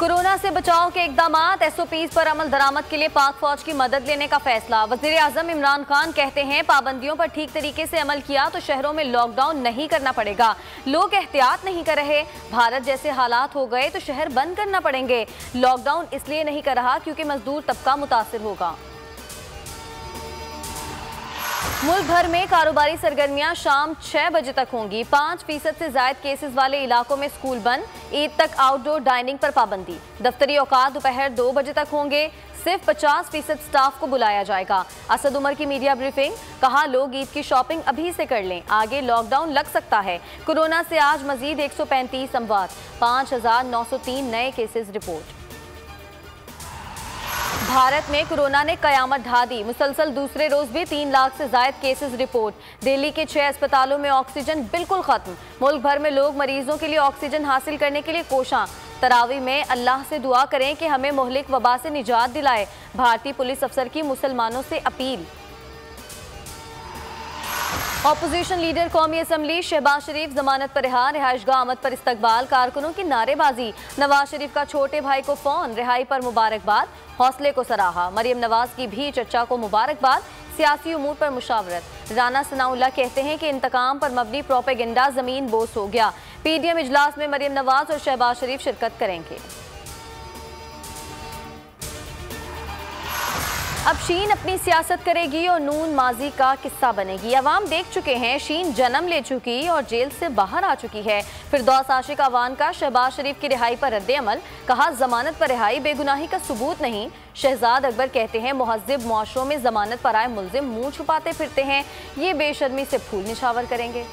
Corona से बचाव के इकदामात, एसओपीज पर अमल दरामद के लिए पाक फौज की मदद लेने का फैसला। वजीर आजम इमरान खान कहते हैं पाबंदियों पर ठीक तरीके से अमल किया तो शहरों में लॉकडाउन नहीं करना पड़ेगा। लोग एहतियात नहीं कर रहे, भारत जैसे हालात हो गए तो शहर बंद करना पड़ेंगे। लॉकडाउन इसलिए नहीं कर रहा क्योंकि मजदूर तबका मुतासिर होगा। मुल्क भर में कारोबारी सरगर्मियां शाम 6 बजे तक होंगी। 5% से ज्यादा केसेस वाले इलाकों में स्कूल बंद। ईद तक आउटडोर डाइनिंग पर पाबंदी। दफ्तरी औकात दोपहर 2 बजे तक होंगे। सिर्फ 50% स्टाफ को बुलाया जाएगा। असद उमर की मीडिया ब्रीफिंग, कहा लोग ईद की शॉपिंग अभी से कर लें, आगे लॉकडाउन लग सकता है। कोरोना से आज मजीद 135 अमवात, 5903 नए केसेस रिपोर्ट। भारत में कोरोना ने कयामत ढा दी। मुसलसल दूसरे रोज भी 3 लाख से ज्यादा केसेस रिपोर्ट। दिल्ली के 6 अस्पतालों में ऑक्सीजन बिल्कुल खत्म। मुल्क भर में लोग मरीजों के लिए ऑक्सीजन हासिल करने के लिए कोशां। तरावी में अल्लाह से दुआ करें कि हमें मुहलिक वबा से निजात दिलाए। भारतीय पुलिस अफसर की मुसलमानों से अपील। ऑपोजिशन लीडर कौमी असम्बली शहबाज शरीफ जमानत पर रिहा, रिहाइशगाह आमद पर इस्तकबाल, कारकुनों की नारेबाजी। नवाज शरीफ का छोटे भाई को फोन, रिहाई पर मुबारकबाद, हौसले को सराहा। मरियम नवाज की भी चचा को मुबारकबाद, सियासी उमूर पर मुशावरत। राना सनाउल्लाह कहते हैं कि इंतकाम पर मबनी प्रोपेगेंडा जमीन बोस हो गया। पीडीएम इजलास में मरियम नवाज और शहबाज शरीफ शिरकत करेंगे। अब शीन अपनी सियासत करेगी और नून माजी का किस्सा बनेगी। अवाम देख चुके हैं, शीन जन्म ले चुकी और जेल से बाहर आ चुकी है। फिरदौस आशिक अवान का शहबाज शरीफ की रिहाई पर रद्द-ए-अमल, कहा जमानत पर रिहाई बेगुनाही का सबूत नहीं। शहजाद अकबर कहते हैं मुहज्जिब मुआशरों में जमानत पर आए मुल्जिम मुंह छुपाते फिरते हैं, ये बेशर्मी से फूल निछावर करेंगे।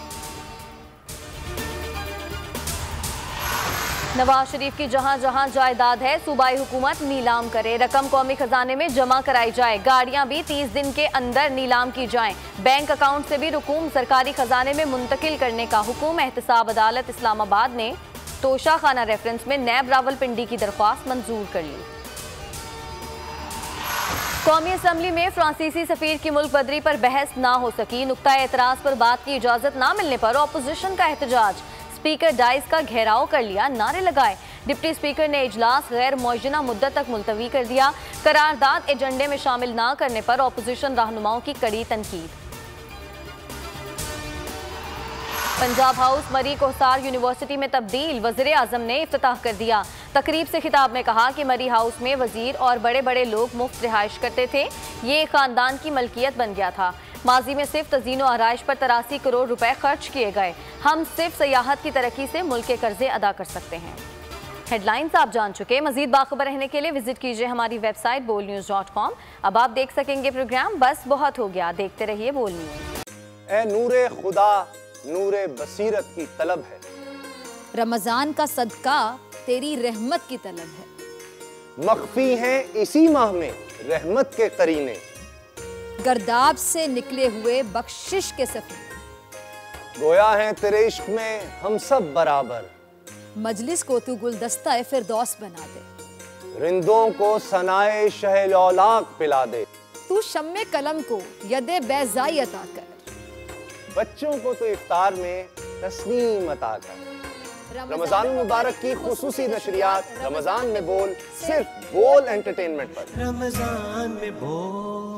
नवाज शरीफ की जहां जहां जायदाद है सूबाई हुकूमत नीलाम करे, रकम कौमी खजाने में जमा कराई जाए। गाड़ियां भी 30 दिन के अंदर नीलाम की जाएं। बैंक अकाउंट से भी रकूम सरकारी खजाने में मुंतकिल करने का हुक्म। एहतसाब अदालत इस्लामाबाद ने तोशा खाना रेफरेंस में नैब रावलपिंडी की दरख्वास्त मंजूर कर ली। कौमी असम्बली में फ्रांसीसी सफीर की मुल्क बदरी पर बहस ना हो सकी। नुक्ता एतराज पर बात की इजाजत ना मिलने पर ऑपोजिशन का एहतजाज। स्पीकर डाइस का घेराव कर लिया, नारे लगाए। डिप्टी स्पीकर ने इजलास गैर मुअज्जना मुद्दत तक मुलतवी कर दिया। करारदाद एजेंडे में शामिल ना करने पर ऑपोजिशन रहनुमाओं की कड़ी तनकीद। पंजाब हाउस मरी कोहसार यूनिवर्सिटी में तब्दील, वज़ीर आज़म ने इफ्तिताह कर दिया। तकरीब से खिताब में कहा कि मरी हाउस में वजीर और बड़े बड़े लोग मुफ्त रिहाइश करते थे, ये खानदान की मलकियत बन गया था। माजी में सिर्फ तज़ीनो आराइश पर 83 करोड़ रुपए खर्च किए गए। हम सिर्फ सयाहत की तरक्की से मुल्क के कर्जे अदा कर सकते हैं। हेडलाइंस आप जान चुके। मजीद बाखबर रहने के लिए विजिट कीजिए हमारी वेबसाइट bolnews.com। अब आप देख सकेंगे प्रोग्राम बस बहुत हो गया, देखते रहिए बोल न्यूज। ए नूरे खुदा नूरे बसीरत की तलब है, रमजान का सदका तेरी रहमत की तलब है। मख्फी हैं इसी माह में रहमत के करीने, गर्दाब से निकले हुए बख्शिश के सफीने। गोया है तेरे इश्क में हम सब बराबर, मजलिस को तू गुलदस्ता फिरदौस बना दे। रिंदों को सनाए शहलौलाक पिला दे, तू शम्मे कलम को यदे बैज़ाई अता कर। बच्चों को तो इफ्तार में तस्नीम अता कर। रमजान मुबारक की खुसूसी नशरियात रमजान में बोल, सिर्फ बोल एंटरटेनमेंट पर। रमजान में बोल।